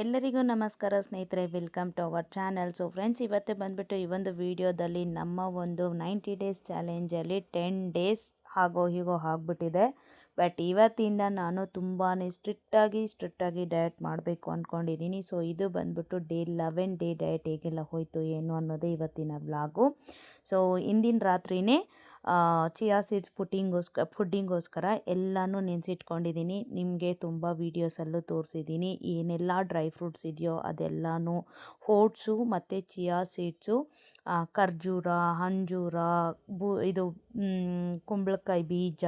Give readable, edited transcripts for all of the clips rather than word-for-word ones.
ಎಲ್ಲರಿಗೂ ನಮಸ್ಕಾರ ಸ್ನೇಹಿತರೆ, welcome to our channel. So friends, ಇವತ್ತೇ ಬಂದುಬಿಟ್ಟು ಈ ಒಂದು ವಿಡಿಯೋದಲ್ಲಿ ನಮ್ಮ ಒಂದು 90 ಡೇಸ್ ಚಾಲೆಂಜಲ್ಲಿ 10 ಡೇಸ್ ಹಾಗೋ ಹೀಗೋ ಆಗಿಬಿಟ್ಟಿದೆ. ಬಟ್ ಇವತ್ತಿಂದ ನಾನು ತುಂಬಾ ಸ್ಟ್ರಿಕ್ಟಾಗಿ ಡಯಟ್ ಮಾಡಬೇಕು ಅಂದ್ಕೊಂಡಿದ್ದೀನಿ. ಸೊ ಇದು ಬಂದುಬಿಟ್ಟು ಡೇ 11 ಡೇ ಡಯಟ್ ಹೇಗೆಲ್ಲ ಹೋಯಿತು ಏನು ಅನ್ನೋದೇ ಇವತ್ತಿನ ವ್ಲಾಗು. ಸೊ ಇಂದಿನ ರಾತ್ರಿನೇ ಚಿಯಾ ಸೀಡ್ಸ್ ಫುಡ್ಡಿಂಗೋಸ್ಕರ ಎಲ್ಲನೂ ನೆನೆಸಿಟ್ಕೊಂಡಿದ್ದೀನಿ. ನಿಮಗೆ ತುಂಬ ವೀಡಿಯೋಸಲ್ಲೂ ತೋರಿಸಿದ್ದೀನಿ. ಏನೆಲ್ಲ ಡ್ರೈ ಫ್ರೂಟ್ಸ್ ಇದೆಯೋ ಅದೆಲ್ಲನೂ, ಓಟ್ಸು ಮತ್ತು ಚಿಯಾ ಸೀಡ್ಸು, ಖರ್ಜೂರ, ಅಂಜೂರ, ಇದು ಕುಂಬಳಕಾಯಿ ಬೀಜ,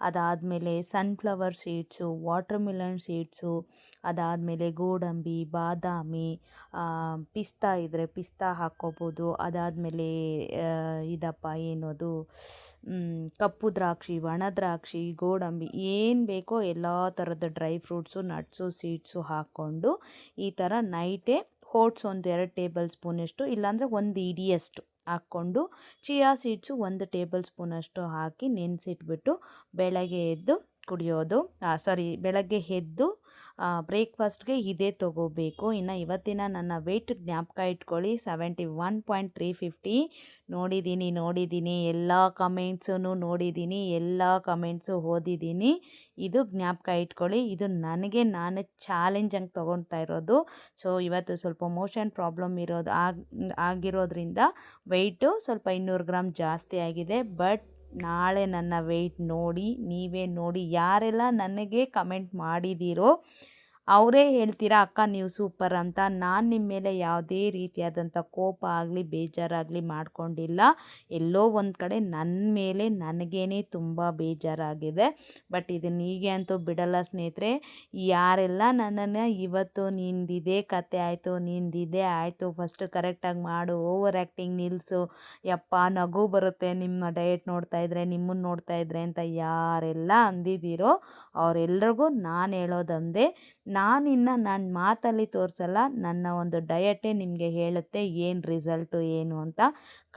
ಅದಾದಮೇಲೆ sunflower seeds, water Milan seeds, ಅದಾದಮೇಲೆ ಗೋಡಂಬಿ, ಬಾದಾಮಿ, ಪಿಸ್ತಾ ಇದ್ದರೆ ಪಿಸ್ತಾ ಹಾಕ್ಕೋಬೋದು. ಅದಾದಮೇಲೆ ಇದಪ್ಪ ಏನದು ಕಪ್ಪು ದ್ರಾಕ್ಷಿ, ಒಣ ದ್ರಾಕ್ಷಿ, ಗೋಡಂಬಿ, ಏನು ಬೇಕೋ ಎಲ್ಲ ಥರದ ಡ್ರೈ ಫ್ರೂಟ್ಸು, ನಟ್ಸು, ಸೀಡ್ಸು ಹಾಕ್ಕೊಂಡು ಈ ಥರ ನೈಟೇ ಓಟ್ಸ್ ಒಂದು 2 ಟೇಬಲ್ ಸ್ಪೂನಷ್ಟು, ಇಲ್ಲಾಂದರೆ 1 ಇಡಿಯಷ್ಟು ಹಾಕ್ಕೊಂಡು ಚಿಯಾ ಸೀಡ್ಸು 1 ಟೇಬಲ್ ಸ್ಪೂನಷ್ಟು ಹಾಕಿ ನೆನೆಸಿಟ್ಬಿಟ್ಟು ಬೆಳಗ್ಗೆ ಎದ್ದು ಕುಡಿಯೋದು. ಬೆಳಗ್ಗೆ ಎದ್ದು ಬ್ರೇಕ್ಫಾಸ್ಟ್ಗೆ ಇದೇ ತೊಗೋಬೇಕು. ಇನ್ನು ಇವತ್ತಿನ ನನ್ನ ವೆಯ್ಟ್ ಜ್ಞಾಪಕ ಇಟ್ಕೊಳ್ಳಿ, 71.350 ನೋಡಿದ್ದೀನಿ. ಎಲ್ಲ ಕಮೆಂಟ್ಸೂ ನೋಡಿದ್ದೀನಿ, ಎಲ್ಲ ಕಮೆಂಟ್ಸು ಓದಿದ್ದೀನಿ. ಇದು ಜ್ಞಾಪಕ ಇಟ್ಕೊಳ್ಳಿ. ಇದು ನಾನು ಚಾಲೆಂಜ್ ಹಂಗೆ ತೊಗೊಳ್ತಾ ಇರೋದು. ಸೊ ಇವತ್ತು ಸ್ವಲ್ಪ ಮೋಷನ್ ಪ್ರಾಬ್ಲಮ್ ಆಗಿರೋದ್ರಿಂದ ವೆಯ್ಟು ಸ್ವಲ್ಪ 200 ಗ್ರಾಮ್ ಜಾಸ್ತಿ ಆಗಿದೆ. ಬಟ್ ನಾಳೆ ನನ್ನ ವೆಯ್ಟ್ ನೋಡಿ, ನೀವೇ ನೋಡಿ. ಯಾರೆಲ್ಲ ನನಗೆ ಕಮೆಂಟ್ ಮಾಡಿದ್ದೀರೋ ಅವರೇ ಹೇಳ್ತೀರಾ, ಅಕ್ಕ ನೀವು ಸೂಪರ್ ಅಂತ. ನಾನು ನಿಮ್ಮ ಮೇಲೆ ಯಾವುದೇ ರೀತಿಯಾದಂಥ ಕೋಪ ಆಗಲಿ ಬೇಜಾರಾಗಲಿ ಮಾಡ್ಕೊಂಡಿಲ್ಲ. ಎಲ್ಲೋ ಒಂದು ಕಡೆ ನನ್ನ ಮೇಲೆ ನನಗೇನೆ ತುಂಬ ಬೇಜಾರಾಗಿದೆ. ಬಟ್ ಇದನ್ನು ಹೀಗೆ ಅಂತೂ ಬಿಡಲ್ಲ ಸ್ನೇಹಿತರೆ. ಯಾರೆಲ್ಲ ನನ್ನನ್ನು ಇವತ್ತು ನಿಂದಿದೆ ಕತೆ ಆಯಿತು, ನಿಂದಿದೆ ಆಯಿತು, ಫಸ್ಟು ಕರೆಕ್ಟಾಗಿ ಮಾಡು, ಓವರ್ ಆ್ಯಕ್ಟಿಂಗ್ ನಿಲ್ಲಿಸು, ಯಪ್ಪ ನಗು ಬರುತ್ತೆ ನಿಮ್ಮ ಡಯಟ್ ನೋಡ್ತಾ ಇದ್ದರೆ, ನಿಮ್ಮನ್ನು ನೋಡ್ತಾ ಇದ್ದರೆ ಅಂತ ಯಾರೆಲ್ಲ ಅಂದಿದ್ದೀರೋ ಅವರೆಲ್ರಿಗೂ ನಾನು ಹೇಳೋದೊಂದೇ, ನನ್ನ ಮಾತಲ್ಲಿ ತೋರಿಸಲ್ಲ, ನನ್ನ ಒಂದು ಡಯಟೇ ನಿಮಗೆ ಹೇಳುತ್ತೆ ಏನು ರಿಸಲ್ಟು ಏನು ಅಂತ.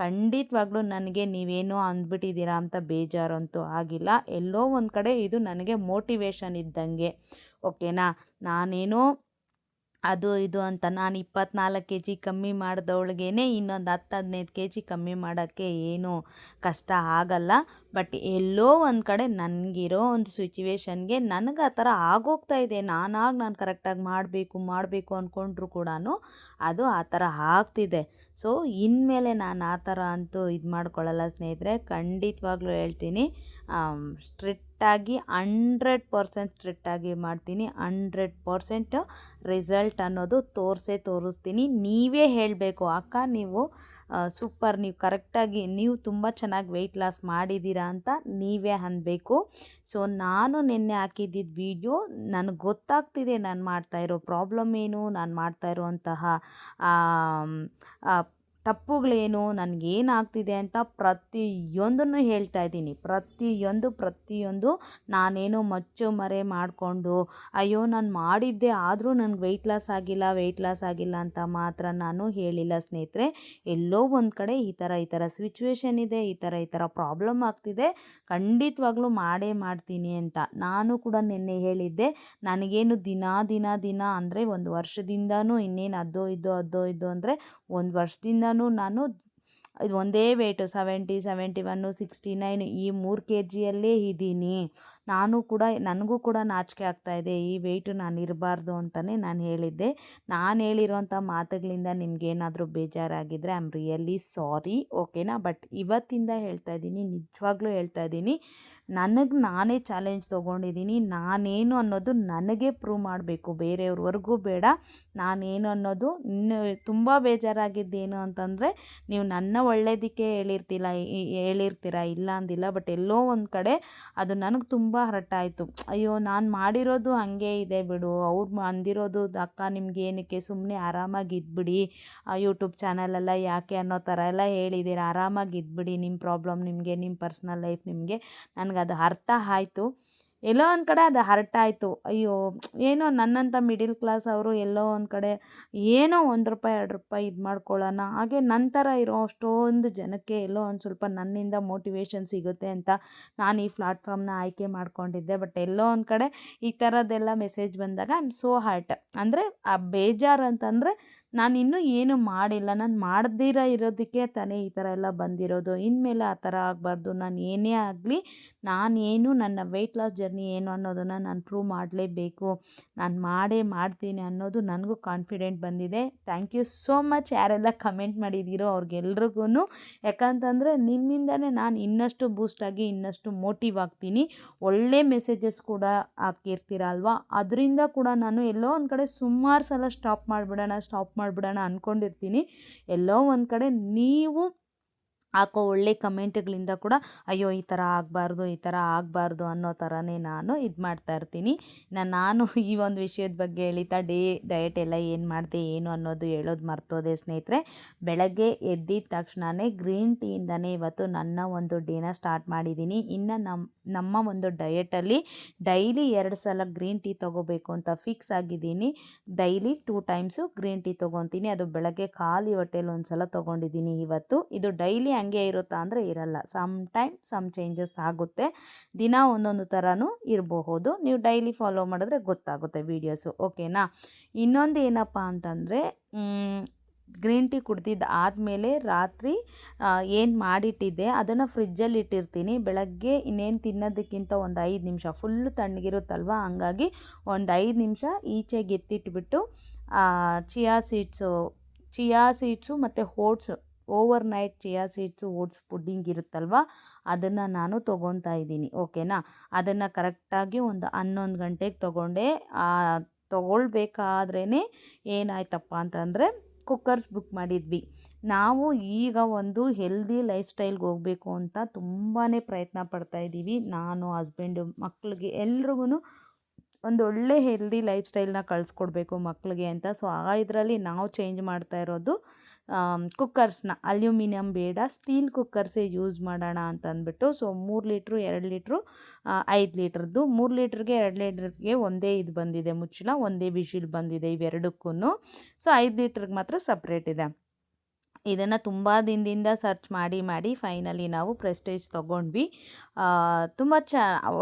ಖಂಡಿತವಾಗ್ಲೂ ನನಗೆ ನೀವೇನೋ ಅಂದ್ಬಿಟ್ಟಿದ್ದೀರಾ ಅಂತ ಬೇಜಾರಂತೂ ಆಗಿಲ್ಲ. ಎಲ್ಲೋ ಒಂದು ಕಡೆ ಇದು ನನಗೆ ಮೋಟಿವೇಶನ್ ಇದ್ದಂಗೆ, ಓಕೆನಾ. ನಾನೇನೋ ಅದು ಇದು ಅಂತ ನಾನು 24 kg ಕಮ್ಮಿ ಮಾಡಿದವಳಿಗೇನೆ ಇನ್ನೊಂದು 10-15 kg ಕಮ್ಮಿ ಮಾಡೋಕ್ಕೆ ಏನು ಕಷ್ಟ ಆಗಲ್ಲ. ಬಟ್ ಎಲ್ಲೋ ಒಂದು ಕಡೆ ನನಗಿರೋ ಒಂದು ಸಿಚುವೇಶನ್ಗೆ ನನಗೆ ಆ ಥರ ಆಗೋಗ್ತಾ ಇದೆ. ನಾನು ಕರೆಕ್ಟಾಗಿ ಮಾಡಬೇಕು ಅಂದ್ಕೊಂಡ್ರು ಕೂಡ ಅದು ಆ ಥರ ಆಗ್ತಿದೆ. ಸೊ ಇನ್ಮೇಲೆ ನಾನು ಆ ಥರ ಅಂತೂ ಇದು ಮಾಡ್ಕೊಳ್ಳಲ್ಲ ಸ್ನೇಹಿತರೆ. ಖಂಡಿತವಾಗ್ಲೂ ಹೇಳ್ತೀನಿ, ಸ್ಟ್ರಿಕ್ಟಾಗಿ 100% ಸ್ಟ್ರಿಕ್ಟಾಗಿ ಮಾಡ್ತೀನಿ. 100% ರಿಸಲ್ಟ್ ಅನ್ನೋದು ತೋರಿಸ್ತೀನಿ. ನೀವೇ ಹೇಳಬೇಕು, ಅಕ್ಕ ನೀವು ಸೂಪರ್, ನೀವು ಕರೆಕ್ಟಾಗಿ, ನೀವು ತುಂಬ ಚೆನ್ನಾಗಿ ವೆಯ್ಟ್ ಲಾಸ್ ಮಾಡಿದ್ದೀರಾ ಅಂತ ನೀವೇ ಅನ್ನಬೇಕು. ಸೊ ನಾನು ನಿನ್ನೆ ಹಾಕಿದ್ದಿದ್ದು ವಿಡಿಯೋ ನನಗೆ ಗೊತ್ತಾಗ್ತಿದೆ ನಾನು ಮಾಡ್ತಾಯಿರೋ ಪ್ರಾಬ್ಲಮ್ ಏನು, ನಾನು ಮಾಡ್ತಾ ಇರೋಂತಹ ತಪ್ಪುಗಳೇನು, ನನಗೇನಾಗ್ತಿದೆ ಅಂತ ಪ್ರತಿಯೊಂದನ್ನು ಹೇಳ್ತಾ ಇದ್ದೀನಿ. ಪ್ರತಿಯೊಂದು ನಾನೇನೋ ಮಚ್ಚು ಮರೆ ಮಾಡಿಕೊಂಡು ಅಯ್ಯೋ ನಾನು ಮಾಡಿದ್ದೆ ಆದರೂ ನನಗೆ ವೆಯ್ಟ್ ಲಾಸ್ ಆಗಿಲ್ಲ ಅಂತ ಮಾತ್ರ ನಾನು ಹೇಳಿಲ್ಲ ಸ್ನೇಹಿತರೆ. ಎಲ್ಲೋ ಒಂದು ಕಡೆ ಈ ಥರ ಸಿಚುವೇಶನ್ ಇದೆ, ಈ ಥರ ಪ್ರಾಬ್ಲಮ್ ಆಗ್ತಿದೆ, ಖಂಡಿತವಾಗ್ಲೂ ಮಾಡ್ತೀನಿ ಅಂತ ನಾನು ಕೂಡ ನಿನ್ನೆ ಹೇಳಿದ್ದೆ. ನನಗೇನು ದಿನ ಅಂದರೆ 1 ವರ್ಷದಿಂದನೂ, ಇನ್ನೇನು ಅದೋ ಇದು ಅಂದರೆ 1 ವರ್ಷದಿಂದನೂ ನಾನು ಇದು ಒಂದೇ ವೆಯ್ಟು 70, 71, 69 ಈ 3 kgಯಲ್ಲೇ ಇದ್ದೀನಿ. ನನಗೂ ಕೂಡ ನಾಚಿಕೆ ಆಗ್ತಾಯಿದೆ, ಈ ವೆಯ್ಟು ನಾನು ಇರಬಾರ್ದು ಅಂತಲೇ ನಾನು ಹೇಳಿದ್ದೆ. ನಾನು ಹೇಳಿರೋಂಥ ಮಾತುಗಳಿಂದ ನಿಮಗೇನಾದರೂ ಬೇಜಾರಾಗಿದ್ದರೆ ಐ ಆಮ್ ರಿಯಲಿ ಸಾರಿ, ಓಕೆನಾ. ಬಟ್ ಇವತ್ತಿಂದ ನಿಜವಾಗ್ಲೂ ಹೇಳ್ತಾ ಇದ್ದೀನಿ, ನಾನೇ ಚಾಲೆಂಜ್ ತೊಗೊಂಡಿದ್ದೀನಿ. ನಾನೇನು ಅನ್ನೋದು ನನಗೆ ಪ್ರೂವ್ ಮಾಡಬೇಕು, ಬೇರೆಯವ್ರವರೆಗೂ ಬೇಡ. ನಾನೇನು ಅನ್ನೋದು ಇನ್ನು ತುಂಬ ಬೇಜಾರಾಗಿದ್ದೇನು ಅಂತಂದರೆ, ನೀವು ನನ್ನ ಒಳ್ಳೆಯದಕ್ಕೆ ಹೇಳಿರ್ತೀರ, ಇಲ್ಲ ಅಂದಿಲ್ಲ. ಬಟ್ ಎಲ್ಲೋ ಒಂದು ಕಡೆ ಅದು ನನಗೆ ತುಂಬ ಹರ್ಟ್ ಆಯಿತು. ಅಯ್ಯೋ ನಾನು ಮಾಡಿರೋದು ಹಾಗೆ ಇದೆ ಬಿಡು, ಅವ್ರು ಅಂದಿರೋದು ಅಕ್ಕ ನಿಮ್ಗೆ ಏನಕ್ಕೆ, ಸುಮ್ಮನೆ ಆರಾಮಾಗಿ ಇದ್ಬಿಡಿ, ಯೂಟ್ಯೂಬ್ ಚಾನಲೆಲ್ಲ ಯಾಕೆ ಅನ್ನೋ ಥರ ಎಲ್ಲ ಹೇಳಿದ್ದೀರ. ಆರಾಮಾಗಿ ಇದ್ಬಿಡಿ, ನಿಮ್ಮ ಪ್ರಾಬ್ಲಮ್ ನಿಮಗೆ, ನಿಮ್ಮ ಪರ್ಸ್ನಲ್ ಲೈಫ್ ನಿಮಗೆ. ನನಗದು ಅರ್ಥ ಆಯಿತು. ಎಲ್ಲೋ ಒಂದು ಕಡೆ ಅದು ಹರ್ಟ್ ಆಯಿತು. ಅಯ್ಯೋ ಏನೋ ನನ್ನಂಥ ಮಿಡಿಲ್ ಕ್ಲಾಸ್ ಅವರು ಎಲ್ಲೋ ಒಂದು ಕಡೆ ಏನೋ ₹1 ₹2 ಇದು ಮಾಡ್ಕೊಳ್ಳೋಣ, ಹಾಗೆ ನಂತರ ಇರೋ ಅಷ್ಟೊಂದು ಜನಕ್ಕೆ ಎಲ್ಲೋ ಒಂದು ಸ್ವಲ್ಪ ನನ್ನಿಂದ ಮೋಟಿವೇಶನ್ ಸಿಗುತ್ತೆ ಅಂತ ನಾನು ಈ ಪ್ಲಾಟ್ಫಾರ್ಮ್ನ ಆಯ್ಕೆ ಮಾಡ್ಕೊಂಡಿದ್ದೆ. ಬಟ್ ಎಲ್ಲೋ ಒಂದು ಕಡೆ ಈ ಥರದ್ದೆಲ್ಲ ಮೆಸೇಜ್ ಬಂದಾಗ ಐ ಆಮ್ ಸೋ ಹರ್ಟ್. ಅಂದರೆ ಆ ಬೇಜಾರು ಅಂತಂದರೆ ನಾನು ಇನ್ನೂ ಏನೂ ಮಾಡಿಲ್ಲ, ನಾನು ಮಾಡ್ದಿರ ಇರೋದಕ್ಕೆ ತಾನೇ ಈ ಥರ ಎಲ್ಲ ಬಂದಿರೋದು. ಇನ್ಮೇಲೆ ಆ ಥರ ಆಗಬಾರ್ದು. ನಾನು ಏನೇ ಆಗಲಿ ನಾನೇನು ನನ್ನ ವೆಯ್ಟ್ ಲಾಸ್ ಜರ್ನಿ ಏನು ಅನ್ನೋದನ್ನು ನಾನು ಪ್ರೂವ್ ಮಾಡಲೇಬೇಕು, ನಾನು ಮಾಡೇ ಮಾಡ್ತೀನಿ ಅನ್ನೋದು ನನಗೂ ಕಾನ್ಫಿಡೆಂಟ್ ಬಂದಿದೆ. ಥ್ಯಾಂಕ್ ಯು ಸೋ ಮಚ್ ಯಾರೆಲ್ಲ ಕಮೆಂಟ್ ಮಾಡಿದ್ದೀರೋ ಅವ್ರಿಗೆಲ್ರಿಗೂ. ಯಾಕಂತಂದರೆ ನಿಮ್ಮಿಂದನೇ ನಾನು ಇನ್ನಷ್ಟು ಬೂಸ್ಟಾಗಿ ಇನ್ನಷ್ಟು ಮೋಟಿವ್ ಆಗ್ತೀನಿ. ಒಳ್ಳೆ ಮೆಸೇಜಸ್ ಕೂಡ ಹಾಕಿರ್ತೀರ ಅಲ್ವಾ, ಅದರಿಂದ ಕೂಡ ನಾನು ಎಲ್ಲೋ ಒಂದು ಕಡೆ ಸುಮಾರು ಸಲ ಸ್ಟಾಪ್ ಮಾಡಿಬಿಡೋಣ ಅಂದ್ಕೊಂಡಿರ್ತೀನಿ. ಎಲ್ಲೋ ಒಂದು ಕಡೆ ನೀವು ಹಾಕೋ ಒಳ್ಳೆ ಕಮೆಂಟ್ಗಳಿಂದ ಕೂಡ ಅಯ್ಯೋ ಈ ಥರ ಆಗಬಾರ್ದು ಅನ್ನೋ ಥರನೇ ನಾನು ಇದು ಮಾಡ್ತಾ ಇರ್ತೀನಿ. ನಾನು ಈ ಒಂದು ವಿಷಯದ ಬಗ್ಗೆ ಹೇಳಿತಾ ಡಯಟ್ ಎಲ್ಲ ಏನು ಮಾಡಿದೆ ಏನು ಅನ್ನೋದು ಹೇಳೋದು ಮರ್ತೋದೆ ಸ್ನೇಹಿತರೆ. ಬೆಳಗ್ಗೆ ಎದ್ದಿದ ತಕ್ಷಣವೇ ಗ್ರೀನ್ ಟೀಯಿಂದನೇ ಇವತ್ತು ನನ್ನ ಒಂದು ಡೇನ ಸ್ಟಾರ್ಟ್ ಮಾಡಿದ್ದೀನಿ. ಇನ್ನು ನಮ್ಮ ಒಂದು ಡಯಟಲ್ಲಿ ಡೈಲಿ 2 ಸಲ ಗ್ರೀನ್ ಟೀ ತೊಗೋಬೇಕು ಅಂತ ಫಿಕ್ಸ್ ಆಗಿದ್ದೀನಿ. ಡೈಲಿ 2 ಟೈಮ್ಸು ಗ್ರೀನ್ ಟೀ ತೊಗೊತೀನಿ. ಅದು ಬೆಳಗ್ಗೆ ಖಾಲಿ ಹೊಟ್ಟೆಲಿ ಒಂದು ಸಲ ತೊಗೊಂಡಿದ್ದೀನಿ ಇವತ್ತು. ಇದು ಡೈಲಿ ಹಂಗೆ ಇರುತ್ತಾ ಅಂದರೆ ಇರಲ್ಲ, ಸಮ್ ಚೇಂಜಸ್ ಆಗುತ್ತೆ. ದಿನ ಒಂದೊಂದು ಥರನೂ ಇರಬಹುದು. ನೀವು ಡೈಲಿ ಫಾಲೋ ಮಾಡಿದ್ರೆ ಗೊತ್ತಾಗುತ್ತೆ ವೀಡಿಯೋಸು, ಓಕೆನಾ. ಇನ್ನೊಂದು ಏನಪ್ಪ ಅಂತಂದರೆ ಗ್ರೀನ್ ಟೀ ಕುಡ್ದಿದ್ದು ಆದಮೇಲೆ ರಾತ್ರಿ ಏನು ಮಾಡಿಟ್ಟಿದ್ದೆ ಅದನ್ನು ಫ್ರಿಜ್ಜಲ್ಲಿ ಇಟ್ಟಿರ್ತೀನಿ. ಬೆಳಗ್ಗೆ ಇನ್ನೇನು ತಿನ್ನೋದಕ್ಕಿಂತ ಒಂದು 5 ನಿಮಿಷ ಫುಲ್ಲು ತಣ್ಣಗಿರುತ್ತಲ್ವ, ಹಂಗಾಗಿ ಒಂದು 5 ನಿಮಿಷ ಈಚೆಗೆ ಎತ್ತಿಟ್ಬಿಟ್ಟು ಚಿಯಾ ಸೀಡ್ಸು ಮತ್ತು over night chia seeds oats pudding ಇರುತ್ತಲ್ವ, ಅದನ್ನು ನಾನು ತೊಗೊತಾ ಇದ್ದೀನಿ, ಓಕೆನಾ. ಅದನ್ನು ಕರೆಕ್ಟಾಗಿ ಒಂದು 11 ಗಂಟೆಗೆ ತೊಗೊಂಡೆ. ತೊಗೊಳ್ಬೇಕಾದ್ರೇ ಏನಾಯ್ತಪ್ಪ ಅಂತಂದರೆ ಕುಕ್ಕರ್ಸ್ ಬುಕ್ ಮಾಡಿದ್ವಿ. ನಾವು ಈಗ ಒಂದು ಹೆಲ್ದಿ ಲೈಫ್ ಸ್ಟೈಲ್ಗೆ ಹೋಗಬೇಕು ಅಂತ ತುಂಬಾ ಪ್ರಯತ್ನ ಪಡ್ತಾಯಿದ್ದೀವಿ. ನಾನು, ಹಸ್ಬೆಂಡು, ಮಕ್ಳಿಗೆ ಎಲ್ರಿಗೂ ಒಂದು ಒಳ್ಳೆ ಹೆಲ್ದಿ ಲೈಫ್ ಸ್ಟೈಲ್ನ ಕಳಿಸ್ಕೊಡ್ಬೇಕು ಮಕ್ಕಳಿಗೆ ಅಂತ. ಸೊ ಇದರಲ್ಲಿ ನಾವು ಚೇಂಜ್ ಮಾಡ್ತಾ ಇರೋದು ಕುಕ್ಕರ್ಸ್ನ. ಅಲ್ಯೂಮಿನಿಯಂ ಬೇಡ, ಸ್ಟೀಲ್ ಕುಕ್ಕರ್ಸೇ ಯೂಸ್ ಮಾಡೋಣ ಅಂತ ಅಂದ್ಬಿಟ್ಟು. So 3 litre 2 litre 5 ಲೀಟ್ರದ್ದು. 3 ಲೀಟ್ರಿಗೆ 2 ಲೀಟ್ರಿಗೆ ಒಂದೇ ಇದು ಬಂದಿದೆ ಮುಚ್ಚಳ, ಒಂದೇ ವಿಶಿಲ್ ಬಂದಿದೆ ಇವೆರಡಕ್ಕೂ. ಸೊ 5 ಲೀಟ್ರಿಗೆ ಮಾತ್ರ ಸಪ್ರೇಟ್ ಇದೆ. ಇದನ್ನು ತುಂಬ ದಿನದಿಂದ ಸರ್ಚ್ ಮಾಡಿ ಫೈನಲಿ ನಾವು ಪ್ರೆಸ್ಟೇಜ್ ತೊಗೊಂಡ್ವಿ. ತುಂಬ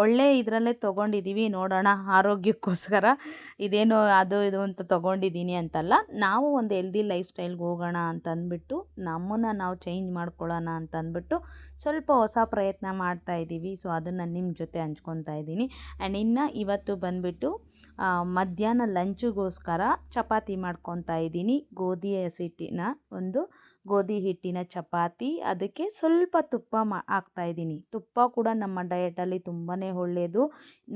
ಒಳ್ಳೆ ಇದರಲ್ಲೇ ತೊಗೊಂಡಿದ್ದೀವಿ. ನೋಡೋಣ, ಆರೋಗ್ಯಕ್ಕೋಸ್ಕರ ಇದೇನು ಅದು ಇದು ಅಂತ ತೊಗೊಂಡಿದ್ದೀನಿ ಅಂತಲ್ಲ, ನಾವು ಒಂದು ಹೆಲ್ದಿ ಲೈಫ್ ಸ್ಟೈಲ್ಗೆ ಹೋಗೋಣ ಅಂತಂದ್ಬಿಟ್ಟು ನಮ್ಮನ್ನು ನಾವು ಚೇಂಜ್ ಮಾಡ್ಕೊಳ್ಳೋಣ ಅಂತಂದ್ಬಿಟ್ಟು ಸ್ವಲ್ಪ ಹೊಸ ಪ್ರಯತ್ನ ಮಾಡ್ತಾಯಿದ್ದೀವಿ. ಸೊ ಅದನ್ನು ನಿಮ್ಮ ಜೊತೆ ಹಂಚ್ಕೊತಾ ಇದ್ದೀನಿ. ಆ್ಯಂಡ್ ಇನ್ನು ಇವತ್ತು ಬಂದುಬಿಟ್ಟು ಮಧ್ಯಾಹ್ನ ಲಂಚಿಗೋಸ್ಕರ ಚಪಾತಿ ಮಾಡ್ಕೊತಾ ಇದ್ದೀನಿ. ಗೋಧಿ ಹಿಟ್ಟಿನ ಚಪಾತಿ, ಅದಕ್ಕೆ ಸ್ವಲ್ಪ ತುಪ್ಪ ಹಾಕ್ತಾಯಿದ್ದೀನಿ. ತುಪ್ಪ ಕೂಡ ನಮ್ಮ ಡಯಟಲ್ಲಿ ತುಂಬಾ ಒಳ್ಳೆಯದು.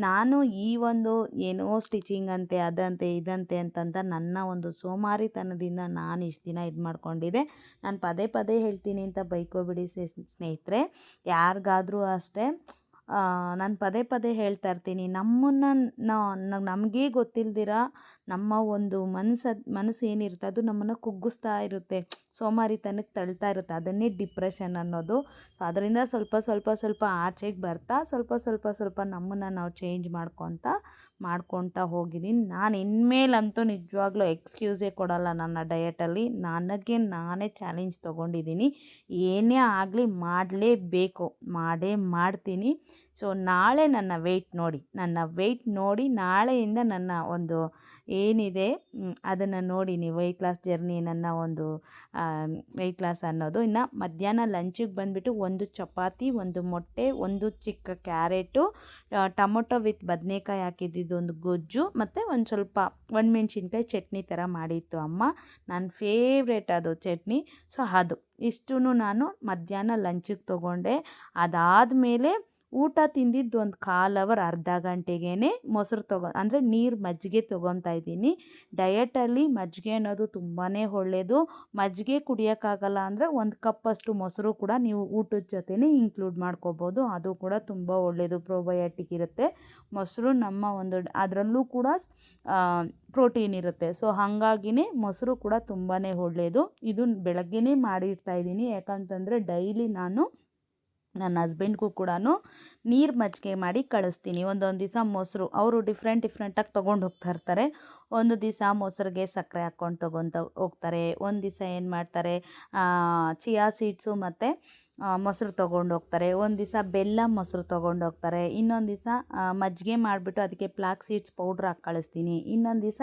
ನಾನು ಈ ಒಂದು ಏನೋ ಸ್ಟಿಚಿಂಗ್ ಅಂತೆ ಅದಂತೆ ಇದಂತೆ ಅಂತಂತ ನನ್ನ ಒಂದು ಸೋಮಾರಿತನದಿಂದ ನಾನು ಇಷ್ಟು ದಿನ ಇದು ಮಾಡ್ಕೊಂಡಿದ್ದೆ. ನಾನು ಪದೇ ಹೇಳ್ತೀನಿ ಅಂತ ಬೈಕೋಬಿಡಿ ಸ್ನೇಹಿತರೆ, ಯಾರಿಗಾದರೂ ಅಷ್ಟೇ. ನಾನು ಪದೇ ಹೇಳ್ತಾ ಇರ್ತೀನಿ, ನಮಗೇ ಗೊತ್ತಿಲ್ದಿರ ನಮ್ಮ ಒಂದು ಮನಸ್ಸು ಏನಿರುತ್ತೆ ಅದು ನಮ್ಮನ್ನು ಕುಗ್ಗಿಸ್ತಾ ಇರುತ್ತೆ, ಸೋಮಾರಿತನಕ್ಕೆ ತಳ್ತಾ ಇರುತ್ತೆ. ಅದನ್ನೇ ಡಿಪ್ರೆಷನ್ ಅನ್ನೋದು. ಸೊ ಅದರಿಂದ ಸ್ವಲ್ಪ ಆಚೆಗೆ ಬರ್ತಾ ಸ್ವಲ್ಪ ನಮ್ಮನ್ನು ನಾವು ಚೇಂಜ್ ಮಾಡ್ಕೊತಾ ಹೋಗಿದ್ದೀನಿ. ನಾನು ಇನ್ಮೇಲಂತೂ ನಿಜವಾಗ್ಲೂ ಎಕ್ಸ್ಕ್ಯೂಸೇ ಕೊಡಲ್ಲ ನನ್ನ ಡಯಟಲ್ಲಿ. ನನಗೆ ನಾನೇ ಚಾಲೆಂಜ್ ತೊಗೊಂಡಿದ್ದೀನಿ. ಏನೇ ಆಗಲಿ ಮಾಡೇ ಮಾಡ್ತೀನಿ. ಸೊ ನಾಳೆ ನನ್ನ ವೆಯ್ಟ್ ನೋಡಿ ನಾಳೆಯಿಂದ ನನ್ನ ಒಂದು ಏನಿದೆ ಅದನ್ನು ನೋಡಿ ನೀವು ವೆಯ್ಟ್ ಲಾಸ್ ಜರ್ನಿ, ನನ್ನ ಒಂದು ವೆಯ್ಟ್ ಲಾಸ್ ಅನ್ನೋದು. ಇನ್ನು ಮಧ್ಯಾಹ್ನ ಲಂಚಿಗೆ ಬಂದುಬಿಟ್ಟು 1 ಚಪಾತಿ, 1 ಮೊಟ್ಟೆ, 1 ಚಿಕ್ಕ ಕ್ಯಾರೆಟು, ಟೊಮೊಟೊ ವಿತ್ ಬದನೆಕಾಯಿ ಹಾಕಿದ್ದಿದ್ದು ಒಂದು ಗೊಜ್ಜು, ಮತ್ತು ಒಂದು ಸ್ವಲ್ಪ ಒಣಮೆಣ್ಸಿನ್ಕಾಯಿ ಚಟ್ನಿ ಥರ ಮಾಡಿತ್ತು ಅಮ್ಮ. ನನ್ನ ಫೇವ್ರೇಟ್ ಅದು ಚಟ್ನಿ. ಸೊ ಇಷ್ಟೂ ನಾನು ಮಧ್ಯಾಹ್ನ ಲಂಚಿಗೆ ತೊಗೊಂಡೆ. ಅದಾದಮೇಲೆ ಊಟ ತಿಂದಿದ್ದು ಒಂದು 1/4 ಅವರ್ ಅರ್ಧ ಗಂಟೆಗೇ ಮೊಸರು ಅಂದರೆ ಮಜ್ಜಿಗೆ ತೊಗೊತಾ ಇದ್ದೀನಿ. ಡಯಟಲ್ಲಿ ಮಜ್ಜಿಗೆ ಅನ್ನೋದು ತುಂಬಾ ಒಳ್ಳೆಯದು. ಮಜ್ಜಿಗೆ ಕುಡಿಯೋಕ್ಕಾಗಲ್ಲ ಅಂದರೆ 1 ಕಪ್ಪಷ್ಟು ಮೊಸರು ಕೂಡ ನೀವು ಊಟದ ಜೊತೆನೇ ಇನ್ಕ್ಲೂಡ್ ಮಾಡ್ಕೋಬೋದು. ಅದು ಕೂಡ ತುಂಬ ಒಳ್ಳೆಯದು, ಪ್ರೋಬಯೋಟಿಕ್ ಇರುತ್ತೆ ಮೊಸರು. ನಮ್ಮ ಒಂದು ಅದರಲ್ಲೂ ಕೂಡ ಪ್ರೋಟೀನ್ ಇರುತ್ತೆ. ಸೊ ಹಾಗಾಗಿನೇ ಮೊಸರು ಕೂಡ ತುಂಬಾ ಒಳ್ಳೆಯದು. ಇದು ಬೆಳಗ್ಗೆನೇ ಮಾಡಿರ್ತಾಯಿದ್ದೀನಿ. ಯಾಕಂತಂದರೆ ಡೈಲಿ ನಾನು ನನ್ನ ಹಸ್ಬೆಂಡ್ಗೂ ಕೂಡ ನೀರು ಮಜ್ಜಿಗೆ ಮಾಡಿ ಕಳಿಸ್ತೀನಿ. ಒಂದೊಂದು ದಿವಸ ಮೊಸರು, ಅವರು ಡಿಫ್ರೆಂಟಾಗಿ ತೊಗೊಂಡು ಹೋಗ್ತಾ ಇರ್ತಾರೆ. ಒಂದು ದಿವಸ ಮೊಸರಿಗೆ ಸಕ್ಕರೆ ಹಾಕ್ಕೊಂಡು ತೊಗೊತ ಹೋಗ್ತಾರೆ. ಒಂದು ದಿವಸ ಏನು ಮಾಡ್ತಾರೆ, ಚಿಯಾ ಸೀಡ್ಸು ಮತ್ತು ಮೊಸರು ತೊಗೊಂಡು ಹೋಗ್ತಾರೆ. ಒಂದು ದಿವಸ ಬೆಲ್ಲ ಮೊಸರು ತೊಗೊಂಡು ಹೋಗ್ತಾರೆ. ಇನ್ನೊಂದು ದಿವಸ ಮಜ್ಜಿಗೆ ಮಾಡಿಬಿಟ್ಟು ಅದಕ್ಕೆ ಫ್ಲಾಕ್ ಸೀಡ್ಸ್ ಪೌಡ್ರ್ ಹಾಕಿ ಕಳಿಸ್ತೀನಿ. ಇನ್ನೊಂದು ದಿವಸ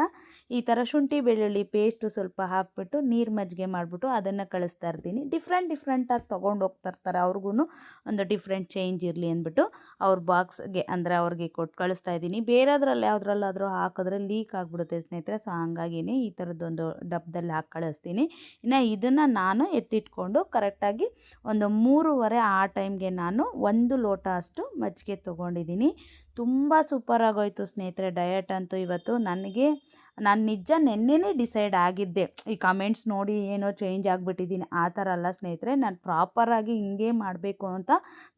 ಈ ಥರ ಶುಂಠಿ ಬೆಳ್ಳುಳ್ಳಿ ಪೇಸ್ಟು ಸ್ವಲ್ಪ ಹಾಕಿಬಿಟ್ಟು ನೀರು ಮಜ್ಜಿಗೆ ಮಾಡಿಬಿಟ್ಟು ಅದನ್ನು ಕಳಿಸ್ತಾ ಇರ್ತೀನಿ. ಡಿಫ್ರೆಂಟಾಗಿ ತೊಗೊಂಡು ಹೋಗ್ತಾ ಇರ್ತಾರೆ. ಅವ್ರಿಗೂ ಒಂದು ಡಿಫ್ರೆಂಟ್ ಚೇಂಜ್ ಇರಲಿ ಅಂದ್ಬಿಟ್ಟು ಅವ್ರ ಬಾಕ್ಸ್ಗೆ ಅಂದರೆ ಅವ್ರಿಗೆ ಕೊಟ್ಟು ಕಳಿಸ್ತಾ ಇದ್ದೀನಿ. ಬೇರೆದ್ರಲ್ಲಿ ಯಾವುದ್ರಲ್ಲಾದರೂ ಹಾಕಿದ್ರೆ ಲೀಕ್ ಆಗಿಬಿಡುತ್ತೆ ಸ್ನೇಹಿತರೆ. ಸೊ ಹಾಗಾಗಿನೇ ಈ ಥರದ್ದೊಂದು ಡಬ್ಬದಲ್ಲಿ ಹಾಕಿ ಕಳಿಸ್ತೀನಿ. ಇನ್ನು ಇದನ್ನು ನಾನು ಎತ್ತಿಟ್ಕೊಂಡು ಕರೆಕ್ಟಾಗಿ ಒಂದು 3:30 ಆ ಟೈಮ್ಗೆ ನಾನು 1 ಲೋಟ ಅಷ್ಟು ಮಜ್ಜಿಗೆ ತೊಗೊಂಡಿದ್ದೀನಿ. ತುಂಬ ಸೂಪರಾಗೋಯ್ತು ಸ್ನೇಹಿತರೆ ಡಯಟ್ ಅಂತೂ ಇವತ್ತು. ನಾನು ನಿಜ ನೆನ್ನೆನೇ ಡಿಸೈಡ್ ಆಗಿದ್ದೆ, ಈ ಕಮೆಂಟ್ಸ್ ನೋಡಿ ಏನೋ ಚೇಂಜ್ ಆಗಿಬಿಟ್ಟಿದ್ದೀನಿ ಆ ಥರ ಅಲ್ಲ ಸ್ನೇಹಿತರೆ. ನಾನು ಪ್ರಾಪರಾಗಿ ಹಿಂಗೆ ಮಾಡಬೇಕು ಅಂತ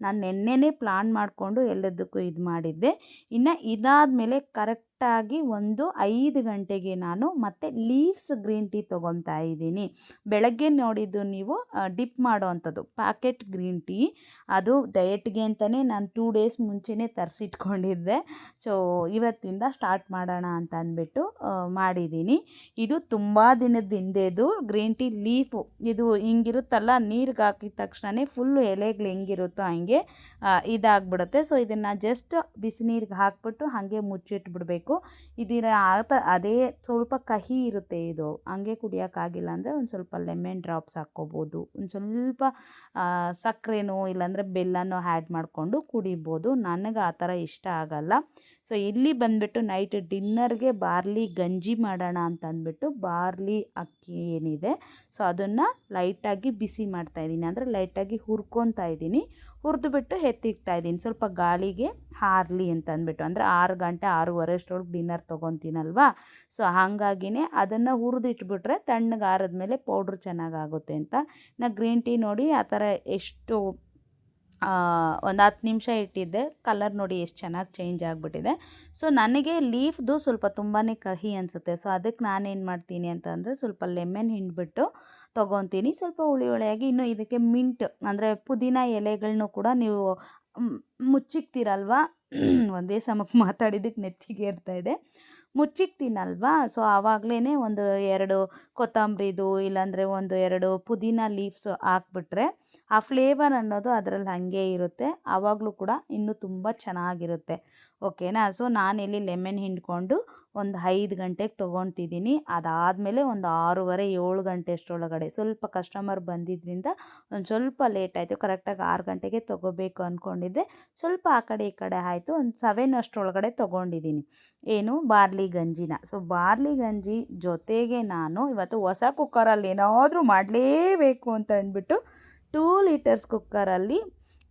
ನಾನು ನೆನ್ನೆನೇ ಪ್ಲಾನ್ ಮಾಡಿಕೊಂಡು ಎಲ್ಲದಕ್ಕೂ ಇದು ಮಾಡಿದ್ದೆ. ಇನ್ನು ಇದಾದಮೇಲೆ ಕರೆಕ್ಟಾಗಿ ಒಂದು 5 ಗಂಟೆಗೆ ನಾನು ಮತ್ತೆ ಲೀವ್ಸ್ ಗ್ರೀನ್ ಟೀ ತೊಗೊತಾ ಇದ್ದೀನಿ. ಬೆಳಗ್ಗೆ ನೋಡಿದ್ದು ನೀವು ಡಿಪ್ ಮಾಡೋ ಅಂಥದ್ದು ಪ್ಯಾಕೆಟ್ ಗ್ರೀನ್ ಟೀ, ಅದು ಡಯಟ್ಗೆ ಅಂತಲೇ ನಾನು 2 ಡೇಸ್ ಮುಂಚೆನೇ ತರಿಸಿಟ್ಕೊಂಡಿದ್ದೆ. ಸೊ ಇವತ್ತಿಂದ ಸ್ಟಾರ್ಟ್ ಮಾಡೋಣ ಅಂತ ಅಂದ್ಬಿಟ್ಟು ಮಾಡಿದ್ದೀನಿ. ಇದು ತುಂಬ ದಿನದ ಹಿಂದೆದು ಗ್ರೀನ್ ಟೀ ಲೀಫು. ಇದು ಹಿಂಗಿರುತ್ತಲ್ಲ, ನೀರಿಗೆ ಹಾಕಿದ ತಕ್ಷಣವೇ ಫುಲ್ಲು ಎಲೆಗಳು ಹೆಂಗಿರುತ್ತೋ ಹಂಗೆ ಇದಾಗ್ಬಿಡುತ್ತೆ. ಸೊ ಇದನ್ನು ಜಸ್ಟ್ ಬಿಸಿ ನೀರಿಗೆ ಹಾಕ್ಬಿಟ್ಟು ಹಾಗೆ ಮುಚ್ಚಿಟ್ಬಿಡಬೇಕು. ಇದರ ಅದೇ ಸ್ವಲ್ಪ ಕಹಿ ಇರುತ್ತೆ, ಇದು ಹಂಗೆ ಕುಡಿಯೋಕ್ಕಾಗಿಲ್ಲ ಅಂದರೆ ಒಂದು ಸ್ವಲ್ಪ ಲೆಮನ್ ಡ್ರಾಪ್ಸ್ ಹಾಕ್ಕೋಬೋದು. ಒಂದು ಸ್ವಲ್ಪ ಸಕ್ಕರೆನೋ ಇಲ್ಲಾಂದರೆ ಬೆಲ್ಲನೋ ಆ್ಯಡ್ ಮಾಡಿಕೊಂಡು ಕುಡಿಬೋದು. ನನಗೆ ಆ ಥರ ಇಷ್ಟ ಆಗಲ್ಲ. ಸೊ ಇಲ್ಲಿ ಬಂದುಬಿಟ್ಟು ನೈಟ್ ಡಿನ್ನರ್ಗೆ ಬಾರ್ಲಿ ಗಂಜಿ ಮಾಡೋಣ ಅಂತ ಅಂದ್ಬಿಟ್ಟು ಬಾರ್ಲಿ ಅಕ್ಕಿ ಏನಿದೆ ಸೊ ಅದನ್ನು ಲೈಟಾಗಿ ಬಿಸಿ ಮಾಡ್ತಾಯಿದ್ದೀನಿ, ಅಂದರೆ ಲೈಟಾಗಿ ಹುರ್ಕೊತಾ ಇದ್ದೀನಿ. ಹುರಿದುಬಿಟ್ಟು ಎತ್ತಿಡ್ತಾ ಇದ್ದೀನಿ ಸ್ವಲ್ಪ ಗಾಳಿಗೆ ಹಾರಲಿ ಅಂತ ಅಂದ್ಬಿಟ್ಟು. ಅಂದರೆ 6 ಗಂಟೆ 6:30 ಅಷ್ಟರೊಳಗೆ ಡಿನ್ನರ್ ತೊಗೊತೀನಲ್ವಾ. ಸೊ ಹಾಗಾಗಿನೇ ಅದನ್ನು ಹುರಿದಿಟ್ಬಿಟ್ರೆ ತಣ್ಣಗೆ ಆರಿದ್ಮೇಲೆ ಪೌಡ್ರ್ ಚೆನ್ನಾಗಾಗುತ್ತೆ ಅಂತ. ನಾ ಗ್ರೀನ್ ಟೀ ನೋಡಿ ಆ ಥರ ಎಷ್ಟು ಒಂದು 10 ನಿಮಿಷ ಇಟ್ಟಿದ್ದೆ, ಕಲರ್ ನೋಡಿ ಎಷ್ಟು ಚೆನ್ನಾಗಿ ಚೇಂಜ್ ಆಗಿಬಿಟ್ಟಿದೆ. ಸೊ ನನಗೆ ಲೀಫ್ದು ಸ್ವಲ್ಪ ತುಂಬಾ ಕಹಿ ಅನಿಸುತ್ತೆ. ಸೊ ಅದಕ್ಕೆ ನಾನೇನು ಮಾಡ್ತೀನಿ ಅಂತಂದರೆ ಸ್ವಲ್ಪ ಲೆಮನ್ ಹಿಂಡ್ಬಿಟ್ಟು ತೊಗೊತೀನಿ, ಸ್ವಲ್ಪ ಹುಳಿಯಾಗಿ. ಇನ್ನು ಇದಕ್ಕೆ ಮಿಂಟ್ ಅಂದರೆ ಪುದೀನ ಎಲೆಗಳನ್ನೂ ಕೂಡ ನೀವು ಮುಚ್ಚಿಕ್ತೀರಲ್ವ, ಒಂದೇ ಸಮಕ್ಕೆ ಮಾತಾಡಿದ್ದಕ್ಕೆ ನೆತ್ತಿಗೆ ಏರ್ತಾಯಿದೆ, ಮುಚ್ಚಿಕ್ತೀನಲ್ವಾ. ಸೊ ಆವಾಗಲೇ ಒಂದು 2 ಕೊತ್ತಂಬರಿದು ಇಲ್ಲಾಂದರೆ 1-2 ಪುದೀನ ಲೀವ್ಸ್ ಹಾಕ್ಬಿಟ್ರೆ ಆ ಫ್ಲೇವರ್ ಅನ್ನೋದು ಅದರಲ್ಲಿ ಹಾಗೆ ಇರುತ್ತೆ. ಆವಾಗಲೂ ಕೂಡ ಇನ್ನೂ ತುಂಬ ಚೆನ್ನಾಗಿರುತ್ತೆ. ಓಕೆನಾ. ಸೊ ನಾನಿಲ್ಲಿ ಲೆಮನ್ ಹಿಂಡ್ಕೊಂಡು ಒಂದು 5 ಗಂಟೆಗೆ ತೊಗೊತಿದ್ದೀನಿ. ಅದಾದಮೇಲೆ ಒಂದು 6:30-7 ಗಂಟೆ ಅಷ್ಟರೊಳಗಡೆ ಸ್ವಲ್ಪ ಕಸ್ಟಮರ್ ಬಂದಿದ್ದರಿಂದ ಒಂದು ಸ್ವಲ್ಪ ಲೇಟ್ ಆಯಿತು. ಕರೆಕ್ಟಾಗಿ 6 ಗಂಟೆಗೆ ತೊಗೋಬೇಕು ಅಂದ್ಕೊಂಡಿದ್ದೆ, ಸ್ವಲ್ಪ ಆ ಕಡೆ ಈ ಕಡೆ ಆಯಿತು. ಒಂದು 7 ಅಷ್ಟರೊಳಗಡೆ ತೊಗೊಂಡಿದ್ದೀನಿ ಏನು ಬಾರ್ಲಿ ಗಂಜಿನ. ಸೊ ಬಾರ್ಲಿ ಗಂಜಿ ಜೊತೆಗೆ ನಾನು ಇವತ್ತು ಹೊಸ ಕುಕ್ಕರಲ್ಲಿ ಏನಾದರೂ ಮಾಡಲೇಬೇಕು ಅಂತ ಅಂದ್ಬಿಟ್ಟು 2 ಲೀಟರ್ಸ್ ಕುಕ್ಕರಲ್ಲಿ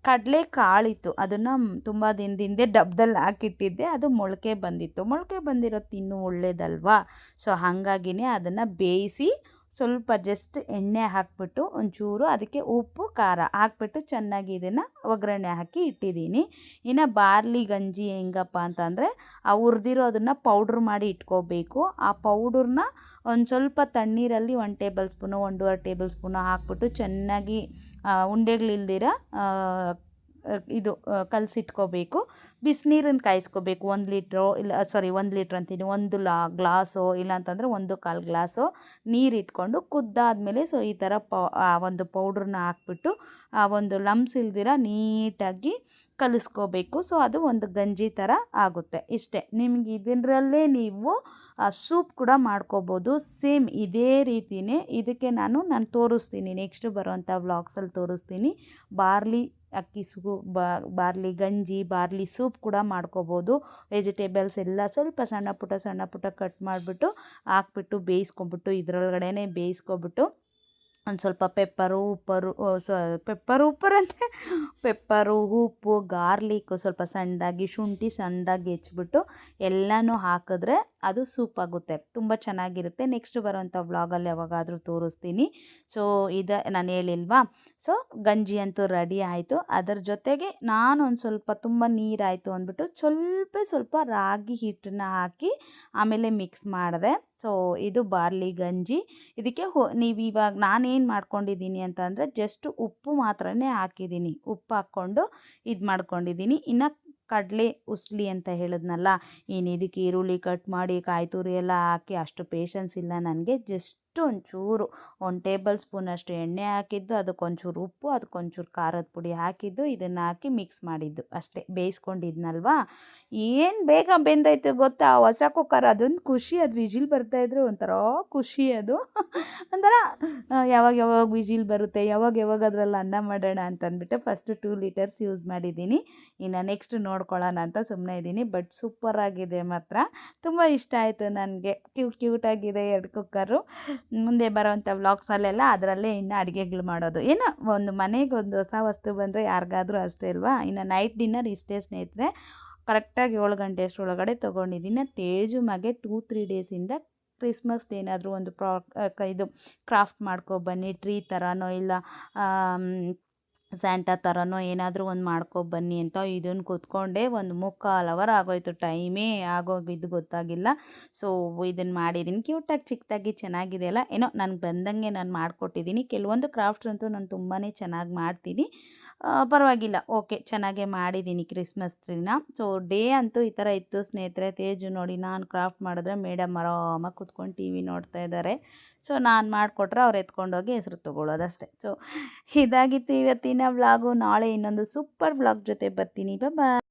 ಕಡಲೆ ಕಾಳಿತ್ತು, ಅದನ್ನು ತುಂಬ ದಿನದಿಂದ ಡಬ್ಬದಲ್ಲಿ ಹಾಕಿಟ್ಟಿದ್ದೆ. ಅದು ಮೊಳಕೆ ಬಂದಿತ್ತು. ಮೊಳಕೆ ಬಂದಿರೋದು ಇನ್ನೂ ಒಳ್ಳೇದಲ್ವಾ. ಸೊ ಹಾಗಾಗಿನೇ ಅದನ್ನು ಬೇಯಿಸಿ ಸ್ವಲ್ಪ ಜಸ್ಟ್ ಎಣ್ಣೆ ಹಾಕಿಬಿಟ್ಟು ಒಂಚೂರು ಅದಕ್ಕೆ ಉಪ್ಪು ಖಾರ ಹಾಕ್ಬಿಟ್ಟು ಚೆನ್ನಾಗಿ ಇದನ್ನು ಒಗ್ಗರಣೆ ಹಾಕಿ ಇಟ್ಟಿದ್ದೀನಿ. ಇನ್ನು ಬಾರ್ಲಿ ಗಂಜಿ ಹೆಂಗಪ್ಪ ಅಂತಂದರೆ ಆ ಹುರಿದಿರೋದನ್ನು ಪೌಡ್ರ್ ಮಾಡಿ ಇಟ್ಕೋಬೇಕು. ಆ ಪೌಡ್ರನ್ನ ಒಂದು ಸ್ವಲ್ಪ ತಣ್ಣೀರಲ್ಲಿ 1 ಟೇಬಲ್ ಸ್ಪೂನು 1.5 ಟೇಬಲ್ ಸ್ಪೂನು ಹಾಕ್ಬಿಟ್ಟು ಚೆನ್ನಾಗಿ ಉಂಡೆಗಳಿಲ್ದಿರ ಇದು ಕಲಸಿಟ್ಕೋಬೇಕು. ಬಿಸಿನೀರನ್ನು ಕಾಯಿಸ್ಕೋಬೇಕು. 1 ಲೀಟ್ರೋ ಇಲ್ಲ 1 ಲೀಟ್ರ್ ಅಂತೀನಿ, 1 ಗ್ಲಾಸೋ ಇಲ್ಲಾಂತಂದರೆ 1.25 ಗ್ಲಾಸು ನೀರು ಇಟ್ಕೊಂಡು ಕುದ್ದಾದಮೇಲೆ ಸೊ ಈ ಥರ ಒಂದು ಪೌಡ್ರನ್ನ ಹಾಕ್ಬಿಟ್ಟು ಒಂದು ಲಮ್ಸ್ ಇಲ್ದಿರ ನೀಟಾಗಿ ಕಲಿಸ್ಕೋಬೇಕು. ಸೊ ಅದು ಒಂದು ಗಂಜಿ ಥರ ಆಗುತ್ತೆ. ಇಷ್ಟೇ. ನಿಮ್ಗೆ ಇದರಲ್ಲೇ ನೀವು ಸೂಪ್ ಕೂಡ ಮಾಡ್ಕೋಬೋದು. ಸೇಮ್ ಇದೇ ರೀತಿಯೇ ಇದಕ್ಕೆ ನಾನು ತೋರಿಸ್ತೀನಿ, ನೆಕ್ಸ್ಟ್ ಬರೋವಂಥ ವ್ಲಾಗ್ಸಲ್ಲಿ ತೋರಿಸ್ತೀನಿ. ಬಾರ್ಲಿ ಅಕ್ಕಿ ಬಾರ್ಲಿ ಗಂಜಿ, ಬಾರ್ಲಿ ಸೂಪ್ ಕೂಡ ಮಾಡ್ಕೋಬೋದು. ವೆಜಿಟೇಬಲ್ಸ್ ಎಲ್ಲ ಸ್ವಲ್ಪ ಸಣ್ಣ ಪುಟ್ಟ ಕಟ್ ಮಾಡಿಬಿಟ್ಟು ಹಾಕ್ಬಿಟ್ಟು ಬೇಯಿಸ್ಕೊಬಿಟ್ಟು ಇದರೊಳಗಡೆ ಬೇಯಿಸ್ಕೊಬಿಟ್ಟು ಒಂದು ಸ್ವಲ್ಪ ಪೆಪ್ಪರು ಉಪ್ಪು ಗಾರ್ಲಿಕ್ಕು ಸ್ವಲ್ಪ ಸಣ್ಣದಾಗಿ ಶುಂಠಿ ಸಣ್ಣದಾಗಿ ಹೆಚ್ಚಿಬಿಟ್ಟು ಎಲ್ಲನೂ ಹಾಕಿದ್ರೆ ಅದು ಸೂಪ್ ಆಗುತ್ತೆ, ತುಂಬ ಚೆನ್ನಾಗಿರುತ್ತೆ. ನೆಕ್ಸ್ಟ್ ಬರೋವಂಥ ವ್ಲಾಗಲ್ಲಿ ಯಾವಾಗಾದರೂ ತೋರಿಸ್ತೀನಿ. ಸೊ ಇದು ನಾನು ಹೇಳಿಲ್ವಾ. ಸೊ ಗಂಜಿ ಅಂತೂ ರೆಡಿ ಆಯಿತು. ಅದರ ಜೊತೆಗೆ ನಾನು ಒಂದು ಸ್ವಲ್ಪ ತುಂಬ ನೀರಾಯಿತು ಅಂದ್ಬಿಟ್ಟು ಸ್ವಲ್ಪ ರಾಗಿ ಹಿಟ್ಟನ್ನ ಹಾಕಿ ಆಮೇಲೆ ಮಿಕ್ಸ್ ಮಾಡಿದೆ. ಸೊ ಇದು ಬಾರ್ಲಿ ಗಂಜಿ. ಇದಕ್ಕೆ ನೀವು ಇವಾಗ ನಾನೇನು ಮಾಡ್ಕೊಂಡಿದ್ದೀನಿ ಅಂತ ಅಂದರೆ ಜಸ್ಟ್ ಉಪ್ಪು ಮಾತ್ರನೇ ಹಾಕಿದ್ದೀನಿ. ಉಪ್ಪು ಹಾಕ್ಕೊಂಡು ಇದು ಮಾಡ್ಕೊಂಡಿದ್ದೀನಿ. ಇನ್ನು ಕಡಲೆ ಉಸ್ಲಿ ಅಂತ ಹೇಳಿದ್ನಲ್ಲ, ಇನ್ನು ಇದಕ್ಕೆ ಈರುಳ್ಳಿ ಕಟ್ ಮಾಡಿ ಕಾಯಿ ತುರಿ ಎಲ್ಲ ಹಾಕಿ ಅಷ್ಟು ಪೇಷನ್ಸ್ ಇಲ್ಲ ನನಗೆ. ಜಸ್ಟ್ ಒಂಚೂರು 1 ಟೇಬಲ್ ಸ್ಪೂನಷ್ಟು ಎಣ್ಣೆ ಹಾಕಿದ್ದು, ಅದಕ್ಕೊಂಚೂರು ಉಪ್ಪು, ಅದಕ್ಕೊಂಚೂರು ಖಾರದ ಪುಡಿ ಹಾಕಿದ್ದು, ಇದನ್ನು ಹಾಕಿ ಮಿಕ್ಸ್ ಮಾಡಿದ್ದು ಅಷ್ಟೇ. ಬೇಯಿಸ್ಕೊಂಡಿದ್ನಲ್ವಾ, ಏನು ಬೇಗ ಬೆಂದೋಯ್ತು ಗೊತ್ತಾ ಹೊಸ ಕುಕ್ಕರ್. ಅದೊಂದು ಖುಷಿ, ಅದು ವಿಜಿಲ್ ಬರ್ತಾಯಿದ್ರೆ ಒಂಥರ ಖುಷಿ. ಅದು ಒಂಥರ ಯಾವಾಗ ವಿಜಿಲ್ ಬರುತ್ತೆ, ಯಾವಾಗ ಅದರಲ್ಲಿ ಅನ್ನ ಮಾಡೋಣ ಅಂತಂದ್ಬಿಟ್ಟು ಫಸ್ಟು 2 ಲೀಟರ್ಸ್ ಯೂಸ್ ಮಾಡಿದ್ದೀನಿ. ಇನ್ನು ನೆಕ್ಸ್ಟ್ ನೋಡ್ಕೊಳ್ಳೋಣ ಅಂತ ಸುಮ್ಮನೆ ಇದ್ದೀನಿ. ಬಟ್ ಸೂಪರಾಗಿದೆ ಮಾತ್ರ, ತುಂಬ ಇಷ್ಟ ಆಯಿತು ನನಗೆ. ಕ್ಯೂಟಾಗಿದೆ 2 ಕುಕ್ಕರು. ಮುಂದೆ ಬರೋವಂಥ ವ್ಲಾಗ್ಸಲ್ಲೆಲ್ಲ ಅದರಲ್ಲೇ ಇನ್ನು ಅಡುಗೆಗಳು ಮಾಡೋದು. ಏನೋ ಒಂದು ಮನೆಗೆ ಒಂದು ಹೊಸ ವಸ್ತು ಬಂದರೆ ಯಾರಿಗಾದರೂ ಅಷ್ಟೇ ಅಲ್ವಾ. ಇನ್ನು ನೈಟ್ ಡಿನ್ನರ್ ಇಷ್ಟೇ ಸ್ನೇಹಿತರೆ. ಕರೆಕ್ಟಾಗಿ 7 ಗಂಟೆ ಅಷ್ಟರೊಳಗಡೆ ತೊಗೊಂಡಿದ್ದೀನಿ. ತೇಜು ಮಗೆ 2-3 ಡೇಸಿಂದ ಕ್ರಿಸ್ಮಸ್ದು ಏನಾದರೂ ಒಂದು ಇದು ಕ್ರಾಫ್ಟ್ ಮಾಡ್ಕೊಬನ್ನಿ, ಟ್ರೀ ಥರನೋ ಇಲ್ಲ ಸ್ಯಾಂಟಾ ಥರನೋ ಏನಾದರೂ ಒಂದು ಮಾಡ್ಕೊಬನ್ನಿ ಅಂತ ಇದನ್ನು ಕೂತ್ಕೊಂಡೆ ಒಂದು 3/4 ಅವರ್ ಆಗೋಯ್ತು. ಟೈಮೇ ಆಗೋಗಿದ್ದು ಗೊತ್ತಾಗಿಲ್ಲ. ಸೊ ಇದನ್ನು ಮಾಡಿದ್ದೀನಿ. ಕ್ಯೂಟಾಗಿ ಚಿಕ್ಕದಾಗಿ ಚೆನ್ನಾಗಿದೆ ಅಲ್ಲ. ಏನೋ ನನಗೆ ಬಂದಂಗೆ ನಾನು ಮಾಡಿಕೊಟ್ಟಿದ್ದೀನಿ. ಕೆಲವೊಂದು ಕ್ರಾಫ್ಟ್ಸ್ ಅಂತೂ ನಾನು ತುಂಬಾ ಚೆನ್ನಾಗಿ ಮಾಡ್ತೀನಿ. ಪರವಾಗಿಲ್ಲ, ಓಕೆ, ಚೆನ್ನಾಗೇ ಮಾಡಿದ್ದೀನಿ ಕ್ರಿಸ್ಮಸ್ ಟ್ರೀನ. ಸೊ ಡೇ ಅಂತೂ ಈ ಥರ ಇತ್ತು ಸ್ನೇಹಿತರೆ. ತೇಜು ನೋಡಿ ನಾನು ಕ್ರಾಫ್ಟ್ ಮಾಡಿದ್ರೆ ಮೇಡಮ್ ಆರಾಮಾಗಿ ಕೂತ್ಕೊಂಡು ಟಿ ವಿ ನೋಡ್ತಾ ಇದ್ದಾರೆ. ಸೊ ನಾನು ಮಾಡಿಕೊಟ್ರೆ ಅವ್ರು ಎತ್ಕೊಂಡೋಗಿ ಹೆಸರು ತೊಗೊಳ್ಳೋದಷ್ಟೇ. ಸೊ ಇದಾಗಿತ್ತು ಇವತ್ತಿನ ವ್ಲಾಗು. ನಾಳೆ ಇನ್ನೊಂದು ಸೂಪರ್ ವ್ಲಾಗ್ ಜೊತೆ ಬರ್ತೀನಿ. ಬಾಯ್.